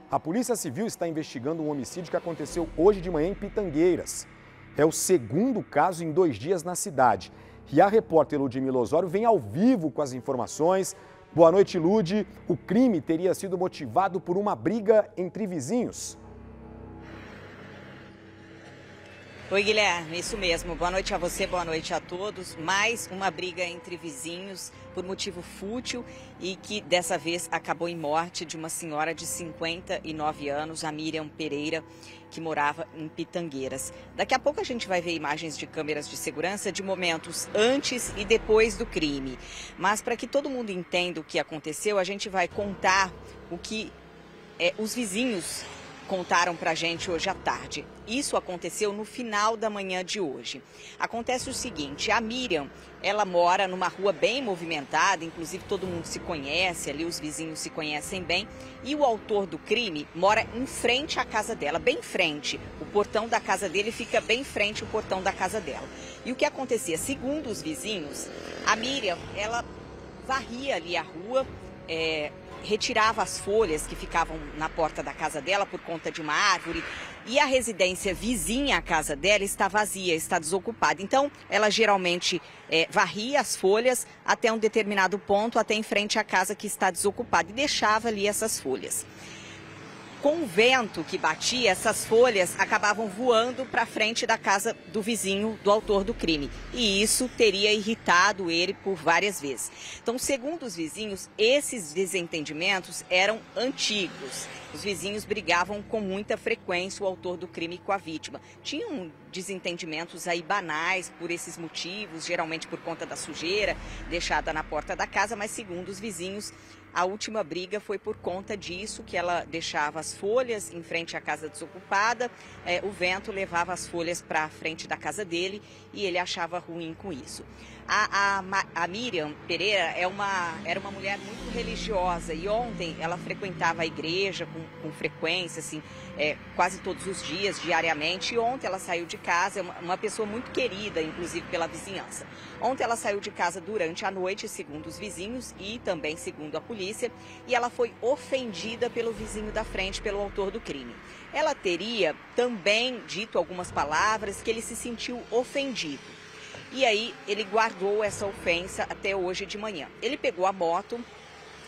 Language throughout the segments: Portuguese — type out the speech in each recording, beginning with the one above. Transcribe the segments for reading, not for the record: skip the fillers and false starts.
A Polícia Civil está investigando um homicídio que aconteceu hoje de manhã em Pitangueiras. É o segundo caso em 2 dias na cidade. E a repórter Ludmila Osório vem ao vivo com as informações. Boa noite, Lud. O crime teria sido motivado por uma briga entre vizinhos. Oi, Guilherme, isso mesmo. Boa noite a você, boa noite a todos. Mais uma briga entre vizinhos por motivo fútil e que dessa vez acabou em morte de uma senhora de 59 anos, a Miriam Pereira, que morava em Pitangueiras. Daqui a pouco a gente vai ver imagens de câmeras de segurança de momentos antes e depois do crime. Mas para que todo mundo entenda o que aconteceu, a gente vai contar o que os vizinhos contaram pra gente hoje à tarde. Isso aconteceu no final da manhã de hoje. Acontece o seguinte, a Miriam, ela mora numa rua bem movimentada, inclusive todo mundo se conhece ali, os vizinhos se conhecem bem, e o autor do crime mora em frente à casa dela, bem em frente. O portão da casa dele fica bem em frente ao portão da casa dela. E o que acontecia? Segundo os vizinhos, a Miriam, ela varria ali a rua, retirava as folhas que ficavam na porta da casa dela por conta de uma árvore, e a residência vizinha à casa dela está vazia, está desocupada. Então, ela geralmente varria as folhas até um determinado ponto, até em frente à casa que está desocupada, e deixava ali essas folhas. Com o vento que batia, essas folhas acabavam voando para frente da casa do vizinho do autor do crime. E isso teria irritado ele por várias vezes. Então, segundo os vizinhos, esses desentendimentos eram antigos. Os vizinhos brigavam com muita frequência, o autor do crime com a vítima. Tinham desentendimentos aí banais por esses motivos, geralmente por conta da sujeira deixada na porta da casa, mas segundo os vizinhos, a última briga foi por conta disso, que ela deixava as folhas em frente à casa desocupada, o vento levava as folhas para a frente da casa dele e ele achava ruim com isso. A Miriam Pereira era uma mulher muito religiosa e ontem ela frequentava a igreja com frequência, assim, quase todos os dias, diariamente. E ontem ela saiu de casa, uma pessoa muito querida, inclusive pela vizinhança. Ontem ela saiu de casa durante a noite, segundo os vizinhos e também segundo a polícia, e ela foi ofendida pelo vizinho da frente, pelo autor do crime. Ela teria também dito algumas palavras que ele se sentiu ofendido. E aí ele guardou essa ofensa até hoje de manhã. Ele pegou a moto,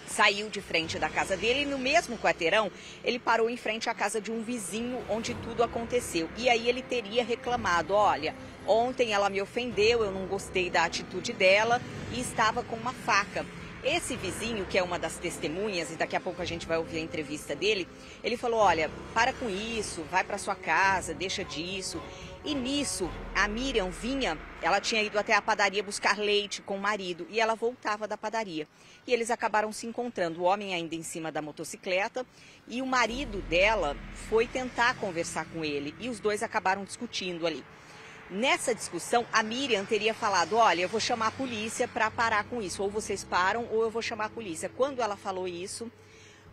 saiu de frente da casa dele e no mesmo quarteirão ele parou em frente à casa de um vizinho onde tudo aconteceu. E aí ele teria reclamado, olha, ontem ela me ofendeu, eu não gostei da atitude dela e estava com uma faca. Esse vizinho, que é uma das testemunhas, e daqui a pouco a gente vai ouvir a entrevista dele, ele falou, olha, para com isso, vai para sua casa, deixa disso. E nisso, a Miriam ela tinha ido até a padaria buscar leite com o marido e ela voltava da padaria. E eles acabaram se encontrando, o homem ainda em cima da motocicleta e o marido dela foi tentar conversar com ele e os dois acabaram discutindo ali. Nessa discussão, a Miriam teria falado, olha, eu vou chamar a polícia para parar com isso, ou vocês param ou eu vou chamar a polícia. Quando ela falou isso,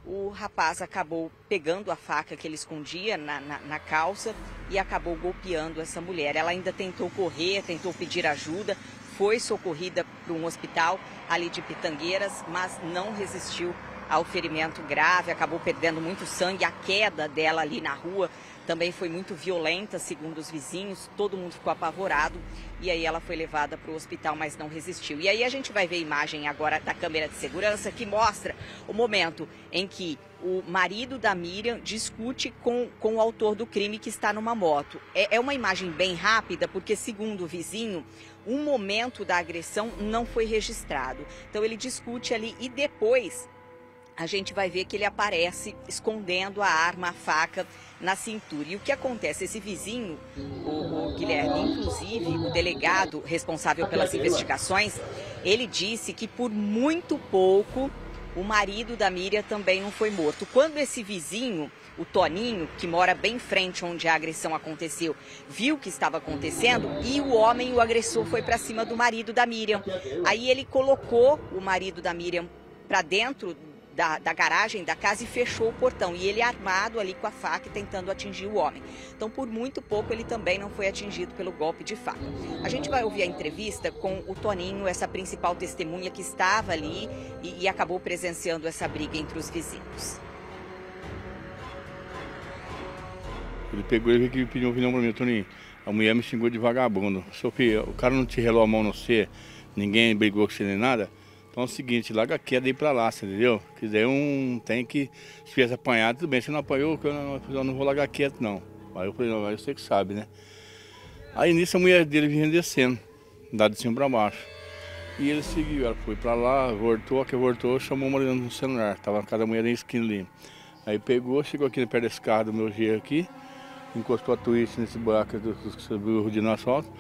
o rapaz acabou pegando a faca que ele escondia na calça e acabou golpeando essa mulher. Ela ainda tentou correr, tentou pedir ajuda, foi socorrida para um hospital ali de Pitangueiras, mas não resistiu ao ferimento grave, acabou perdendo muito sangue. A queda dela ali na rua também foi muito violenta, segundo os vizinhos, todo mundo ficou apavorado e aí ela foi levada para o hospital, mas não resistiu. E aí a gente vai ver imagem agora da câmera de segurança que mostra o momento em que o marido da Miriam discute com o autor do crime que está numa moto. É uma imagem bem rápida porque, segundo o vizinho, um momento da agressão não foi registrado. Então ele discute ali e depois a gente vai ver que ele aparece escondendo a arma, a faca, na cintura. E o que acontece? Esse vizinho, o Guilherme, inclusive o delegado responsável pelas investigações, ele disse que por muito pouco o marido da Miriam também não foi morto. Quando esse vizinho, o Toninho, que mora bem em frente onde a agressão aconteceu, viu o que estava acontecendo e o homem, o agressor, foi para cima do marido da Miriam. Aí ele colocou o marido da Miriam para dentro da garagem da casa e fechou o portão. E ele armado ali com a faca tentando atingir o homem. Então, por muito pouco, ele também não foi atingido pelo golpe de faca. A gente vai ouvir a entrevista com o Toninho, essa principal testemunha que estava ali e acabou presenciando essa briga entre os vizinhos. Ele pegou e pediu um opinião pra mim, Toninho. A mulher me xingou de vagabundo. Seu filho, o cara não te relou a mão no você, ninguém brigou com você nem nada. Então é o seguinte, larga a queda e ir pra lá, você entendeu? Que daí tem que, se tivesse apanhado, tudo bem. Se não apanhou, eu não vou largar quieto, não. Aí eu falei, não, eu sei que sabe, né? Aí nisso a mulher dele vinha descendo, dá de cima pra baixo. E ele seguiu, ela foi pra lá, voltou, chamou o marido no celular. Tava na casa da mulher na esquina ali. Aí pegou, chegou aqui perto desse carro do meu G aqui, encostou a twist nesse buraco do burro de asfalto.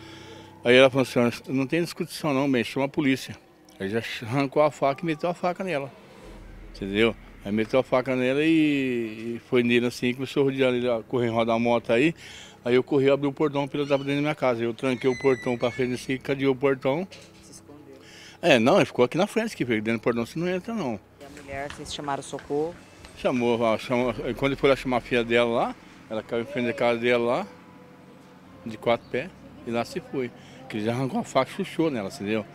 Aí ela falou assim, não tem discussão não, bem, chama a polícia. Aí já arrancou a faca e meteu a faca nela, entendeu? Aí meteu a faca nela e foi nele assim, começou a rodear ele, correndo, rodar a moto aí. Aí eu corri, abri o portão para ele estar dentro da minha casa. Eu tranquei o portão para frente assim, cadeou o portão. Se escondeu. Não, ele ficou aqui na frente, que veio dentro do portão, você não entra não. E a mulher, vocês chamaram socorro? Chamou, quando ele foi lá chamar a filha dela lá, ela caiu em frente da casa dela lá, de 4 pés, e lá se foi. Que ele já arrancou a faca e chuchou nela, entendeu?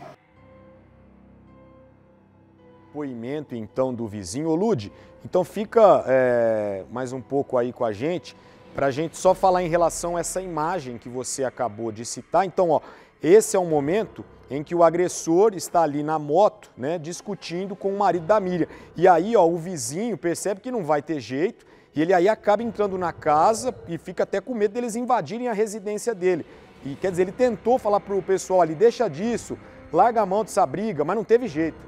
Depoimento então do vizinho. Ô Lude, então fica mais um pouco aí com a gente, para a gente só falar em relação a essa imagem que você acabou de citar. Então, ó, esse é um momento em que o agressor está ali na moto, né, discutindo com o marido da Miriam. E aí, ó, o vizinho percebe que não vai ter jeito e ele aí acaba entrando na casa e fica até com medo deles invadirem a residência dele. E quer dizer, ele tentou falar para o pessoal ali, deixa disso, larga a mão dessa briga, mas não teve jeito.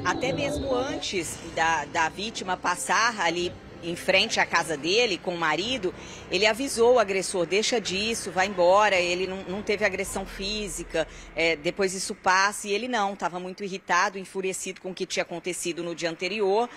Até mesmo antes da vítima passar ali em frente à casa dele com o marido, ele avisou o agressor, deixa disso, vai embora, ele não teve agressão física, depois isso passa, e ele não, estava muito irritado, enfurecido com o que tinha acontecido no dia anterior,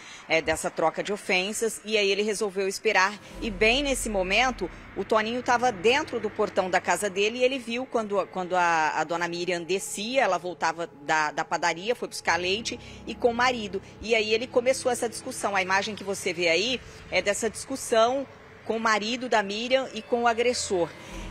dessa troca de ofensas, e aí ele resolveu esperar, e bem nesse momento, o Toninho estava dentro do portão da casa dele e ele viu quando a dona Miriam descia, ela voltava da padaria, foi buscar leite e com o marido. E aí ele começou essa discussão. A imagem que você vê aí é dessa discussão com o marido da Miriam e com o agressor.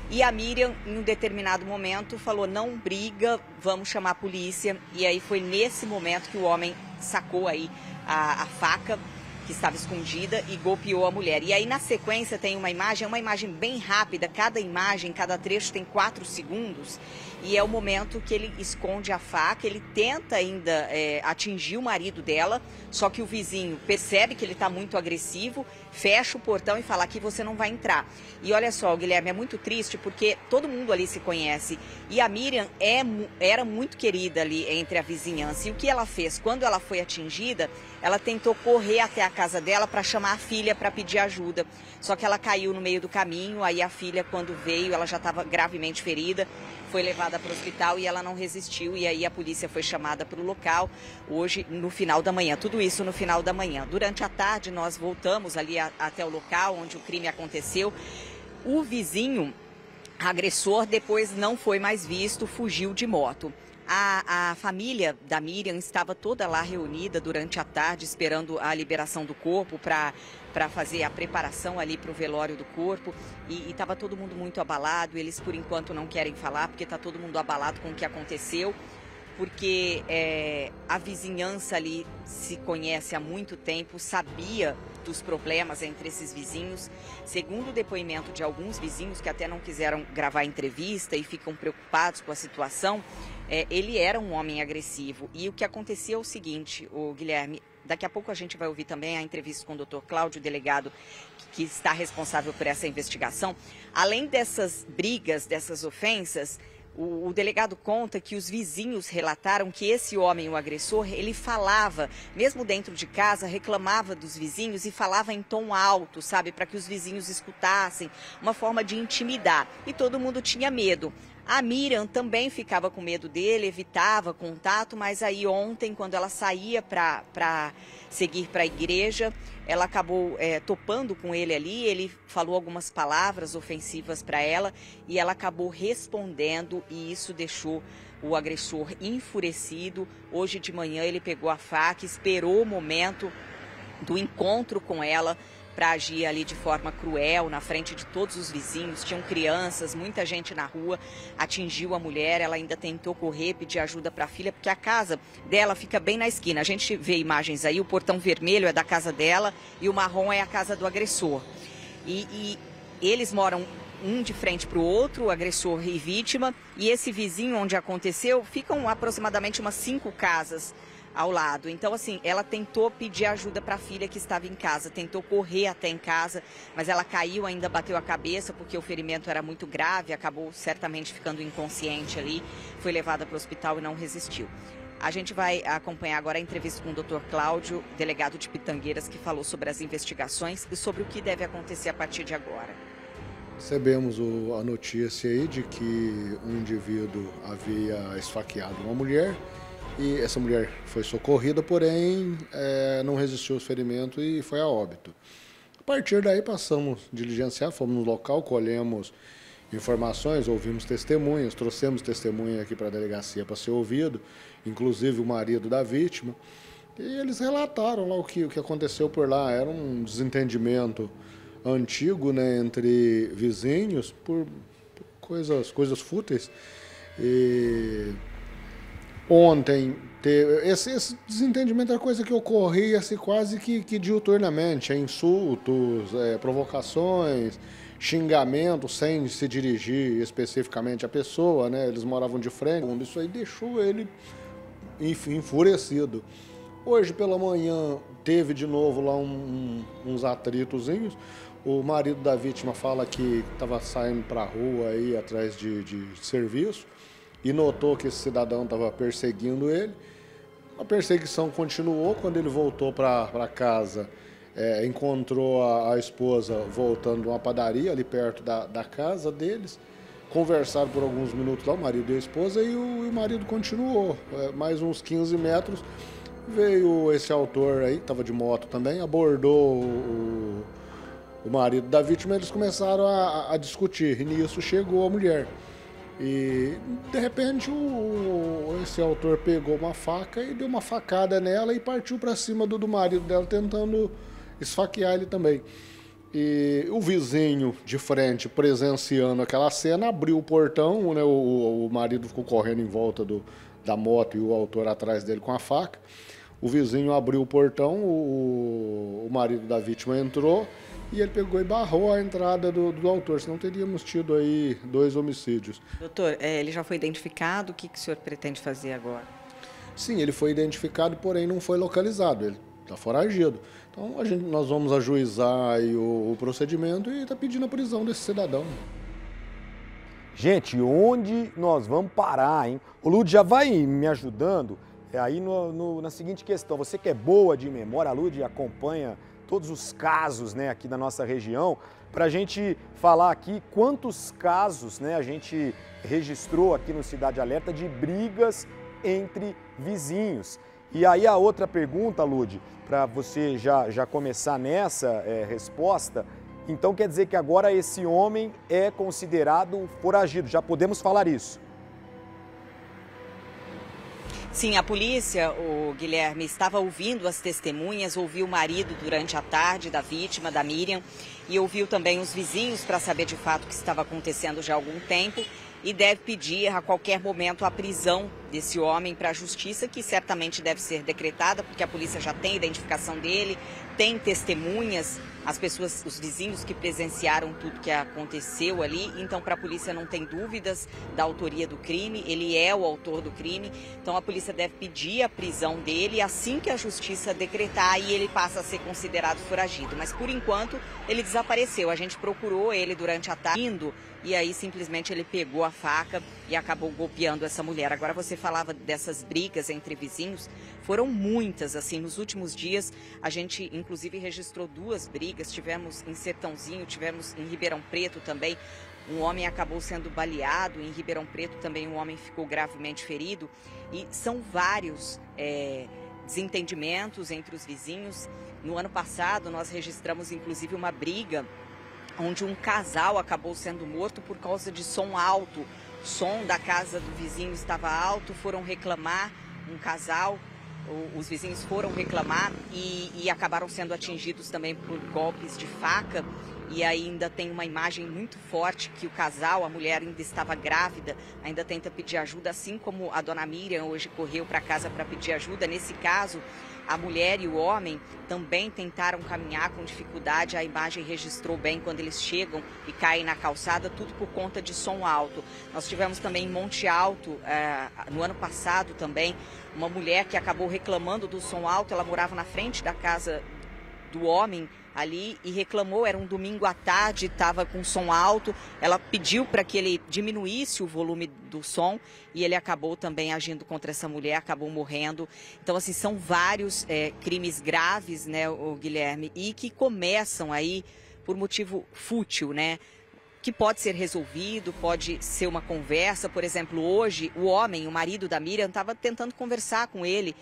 E a Miriam, em um determinado momento, falou, não briga, vamos chamar a polícia. E aí foi nesse momento que o homem sacou aí a faca que estava escondida e golpeou a mulher. E aí na sequência tem uma imagem bem rápida, cada imagem, cada trecho tem 4 segundos, e é o momento que ele esconde a faca, ele tenta ainda atingir o marido dela, só que o vizinho percebe que ele está muito agressivo, fecha o portão e fala, aqui você não vai entrar. E olha só, Guilherme, é muito triste porque todo mundo ali se conhece e a Miriam era muito querida ali entre a vizinhança. E o que ela fez? Quando ela foi atingida, ela tentou correr até a casa dela para chamar a filha para pedir ajuda. Só que ela caiu no meio do caminho, aí a filha, quando veio, ela já estava gravemente ferida, foi levada para o hospital e ela não resistiu. E aí a polícia foi chamada para o local hoje no final da manhã. Tudo isso no final da manhã. Durante a tarde nós voltamos ali até o local onde o crime aconteceu. O vizinho agressor depois não foi mais visto, fugiu de moto. A família da Miriam estava toda lá reunida durante a tarde, esperando a liberação do corpo para fazer a preparação ali para o velório do corpo. E estava todo mundo muito abalado. Eles, por enquanto, não querem falar, porque está todo mundo abalado com o que aconteceu. Porque a vizinhança ali se conhece há muito tempo, sabia dos problemas entre esses vizinhos. Segundo o depoimento de alguns vizinhos que até não quiseram gravar entrevista e ficam preocupados com a situação, ele era um homem agressivo. E o que acontecia é o seguinte, Guilherme, daqui a pouco a gente vai ouvir também a entrevista com o Dr. Cláudio, delegado que está responsável por essa investigação. Além dessas brigas, dessas ofensas, o delegado conta que os vizinhos relataram que esse homem, o agressor, ele falava, mesmo dentro de casa, reclamava dos vizinhos e falava em tom alto, sabe, para que os vizinhos escutassem, uma forma de intimidar. E todo mundo tinha medo. A Miriam também ficava com medo dele, evitava contato, mas aí ontem, quando ela saía para seguir para a igreja, ela acabou topando com ele ali, ele falou algumas palavras ofensivas para ela e ela acabou respondendo e isso deixou o agressor enfurecido. Hoje de manhã ele pegou a faca, esperou o momento do encontro com ela para agir ali de forma cruel na frente de todos os vizinhos. Tinham crianças, muita gente na rua, atingiu a mulher, ela ainda tentou correr, pedir ajuda para a filha, porque a casa dela fica bem na esquina. A gente vê imagens aí, o portão vermelho é da casa dela e o marrom é a casa do agressor. E eles moram um de frente para o outro, o agressor e vítima, e esse vizinho onde aconteceu, ficam aproximadamente umas 5 casas ao lado. Então, assim, ela tentou pedir ajuda para a filha que estava em casa, tentou correr até em casa, mas ela caiu, ainda bateu a cabeça porque o ferimento era muito grave, acabou certamente ficando inconsciente ali, foi levada para o hospital e não resistiu. A gente vai acompanhar agora a entrevista com o Dr. Cláudio, delegado de Pitangueiras, que falou sobre as investigações e sobre o que deve acontecer a partir de agora. Recebemos a notícia aí de que um indivíduo havia esfaqueado uma mulher e essa mulher foi socorrida, porém não resistiu aos ferimentos e foi a óbito. A partir daí passamos a diligenciar, fomos no local, colhemos informações, ouvimos testemunhas, trouxemos testemunha aqui para a delegacia para ser ouvido, inclusive o marido da vítima, e eles relataram lá o que aconteceu por lá. Era um desentendimento antigo, né, entre vizinhos por coisas fúteis. E ontem esse desentendimento era coisa que ocorria assim, quase que diuturnamente, insultos, provocações, xingamentos sem se dirigir especificamente à pessoa, né? Eles moravam de frente. Isso aí deixou ele enfurecido. Hoje pela manhã teve de novo lá uns atritozinhos. O marido da vítima fala que estava saindo para a rua aí atrás de serviço e notou que esse cidadão estava perseguindo ele. A perseguição continuou. Quando ele voltou para casa, encontrou a esposa voltando de uma padaria ali perto da casa deles. Conversaram por alguns minutos lá, o marido e a esposa, e o marido continuou. Mais uns 15 metros, veio esse autor aí, estava de moto também, abordou o marido da vítima, eles começaram a discutir, e nisso chegou a mulher. E, de repente, esse autor pegou uma faca e deu uma facada nela e partiu para cima do marido dela, tentando esfaquear ele também. E o vizinho de frente, presenciando aquela cena, abriu o portão, né? O marido ficou correndo em volta da moto e o autor atrás dele com a faca. O vizinho abriu o portão, o marido da vítima entrou e ele pegou e barrou a entrada do autor, senão teríamos tido aí 2 homicídios. Doutor, ele já foi identificado? O que o senhor pretende fazer agora? Sim, ele foi identificado, porém não foi localizado, ele está foragido. Então nós vamos ajuizar aí o procedimento e está pedindo a prisão desse cidadão. Gente, onde nós vamos parar, hein? O Lud já vai me ajudando aí na seguinte questão. Você que é boa de memória, a Lud acompanha todos os casos, né, aqui da nossa região, para a gente falar aqui quantos casos, né, a gente registrou aqui no Cidade Alerta de brigas entre vizinhos. E aí a outra pergunta, Lud, para você já começar nessa resposta, então quer dizer que agora esse homem é considerado foragido, já podemos falar isso? Sim, a polícia, o Guilherme, estava ouvindo as testemunhas, ouviu o marido durante a tarde da vítima, da Miriam, e ouviu também os vizinhos para saber de fato o que estava acontecendo já há algum tempo e deve pedir a qualquer momento a prisão desse homem para a justiça, que certamente deve ser decretada, porque a polícia já tem a identificação dele, tem testemunhas, as pessoas, os vizinhos que presenciaram tudo que aconteceu ali, então para a polícia não tem dúvidas da autoria do crime, ele é o autor do crime, então a polícia deve pedir a prisão dele, assim que a justiça decretar, aí ele passa a ser considerado foragido, mas por enquanto ele desapareceu, a gente procurou ele durante a tarde, e aí simplesmente ele pegou a faca e acabou golpeando essa mulher. Agora você falava dessas brigas entre vizinhos, foram muitas, assim, nos últimos dias a gente inclusive registrou 2 brigas, tivemos em Sertãozinho, tivemos em Ribeirão Preto também, um homem acabou sendo baleado, em Ribeirão Preto também um homem ficou gravemente ferido, e são vários desentendimentos entre os vizinhos. No ano passado nós registramos inclusive uma briga onde um casal acabou sendo morto por causa de som alto. O som da casa do vizinho estava alto, foram reclamar, um casal os vizinhos foram reclamar e acabaram sendo atingidos também por golpes de faca. E ainda tem uma imagem muito forte que o casal, a mulher ainda estava grávida, ainda tenta pedir ajuda, assim como a dona Miriam hoje correu para casa para pedir ajuda. Nesse caso, a mulher e o homem também tentaram caminhar com dificuldade. A imagem registrou bem quando eles chegam e caem na calçada, tudo por conta de som alto. Nós tivemos também em Monte Alto, no ano passado também, uma mulher que acabou reclamando do som alto. Ela morava na frente da casa do homem ali e reclamou, era um domingo à tarde, estava com som alto, ela pediu para que ele diminuísse o volume do som e ele acabou também agindo contra essa mulher, acabou morrendo. Então, assim, são vários crimes graves, né, o Guilherme, e que começam aí por motivo fútil, né? Que pode ser resolvido, pode ser uma conversa. Por exemplo, hoje o homem, o marido da Miriam, estava tentando conversar com ele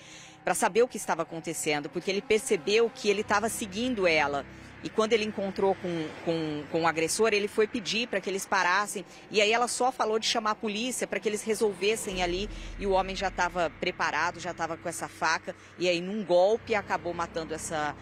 para saber o que estava acontecendo, porque ele percebeu que ele estava seguindo ela. E quando ele encontrou com o agressor, ele foi pedir para que eles parassem. E aí ela só falou de chamar a polícia para que eles resolvessem ali. E o homem já estava preparado, já estava com essa faca. E aí, num golpe, acabou matando essa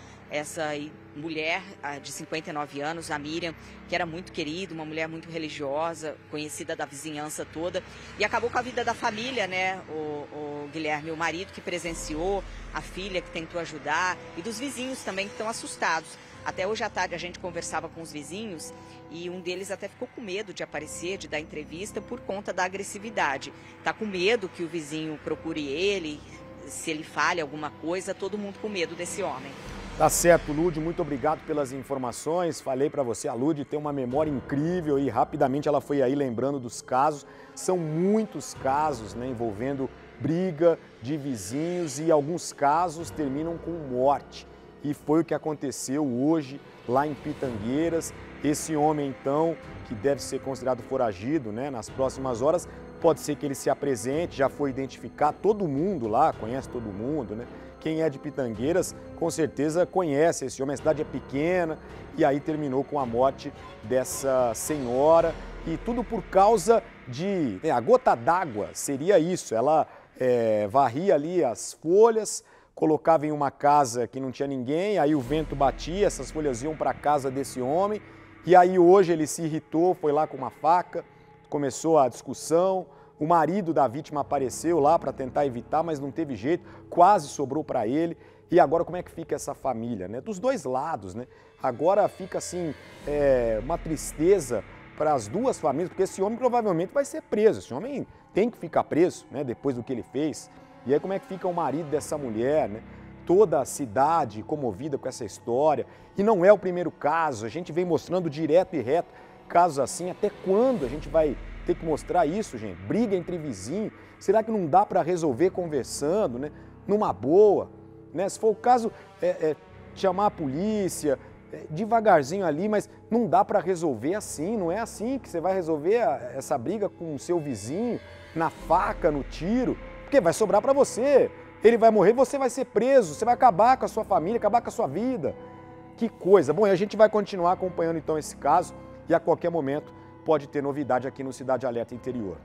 mulher de 59 anos, a Miriam, que era muito querida, uma mulher muito religiosa, conhecida da vizinhança toda, e acabou com a vida da família, né, o Guilherme, o marido que presenciou, a filha que tentou ajudar, e dos vizinhos também que estão assustados. Até hoje à tarde a gente conversava com os vizinhos e um deles até ficou com medo de aparecer, de dar entrevista por conta da agressividade. Está com medo que o vizinho procure ele, se ele fale alguma coisa, todo mundo com medo desse homem. Tá certo, Lud, muito obrigado pelas informações. Falei para você, a Lud tem uma memória incrível e rapidamente ela foi aí lembrando dos casos. São muitos casos, né, envolvendo briga de vizinhos e alguns casos terminam com morte. E foi o que aconteceu hoje lá em Pitangueiras. Esse homem, então, que deve ser considerado foragido, né, nas próximas horas, pode ser que ele se apresente, já foi identificado, todo mundo lá, conhece todo mundo, né? Quem é de Pitangueiras, com certeza conhece esse homem, a cidade é pequena e aí terminou com a morte dessa senhora e tudo por causa de... a gota d'água seria isso, ela varria ali as folhas, colocava em uma casa que não tinha ninguém, aí o vento batia, essas folhas iam para a casa desse homem e aí hoje ele se irritou, foi lá com uma faca, começou a discussão. O marido da vítima apareceu lá para tentar evitar, mas não teve jeito, quase sobrou para ele. E agora como é que fica essa família, né? Dos dois lados, né? Agora fica assim, uma tristeza para as duas famílias, porque esse homem provavelmente vai ser preso. Esse homem tem que ficar preso, né? Depois do que ele fez. E aí como é que fica o marido dessa mulher, né? Toda a cidade comovida com essa história. E não é o primeiro caso, a gente vem mostrando direto e reto casos assim. Até quando a gente vai ter que mostrar isso, gente? Briga entre vizinhos, será que não dá para resolver conversando, né? Numa boa, né? Se for o caso, chamar a polícia, devagarzinho ali, mas não dá para resolver assim, não é assim que você vai resolver essa briga com o seu vizinho, na faca, no tiro, porque vai sobrar para você, ele vai morrer, você vai ser preso, você vai acabar com a sua família, acabar com a sua vida. Que coisa! Bom, e a gente vai continuar acompanhando então esse caso e a qualquer momento pode ter novidade aqui no Cidade Alerta Interior.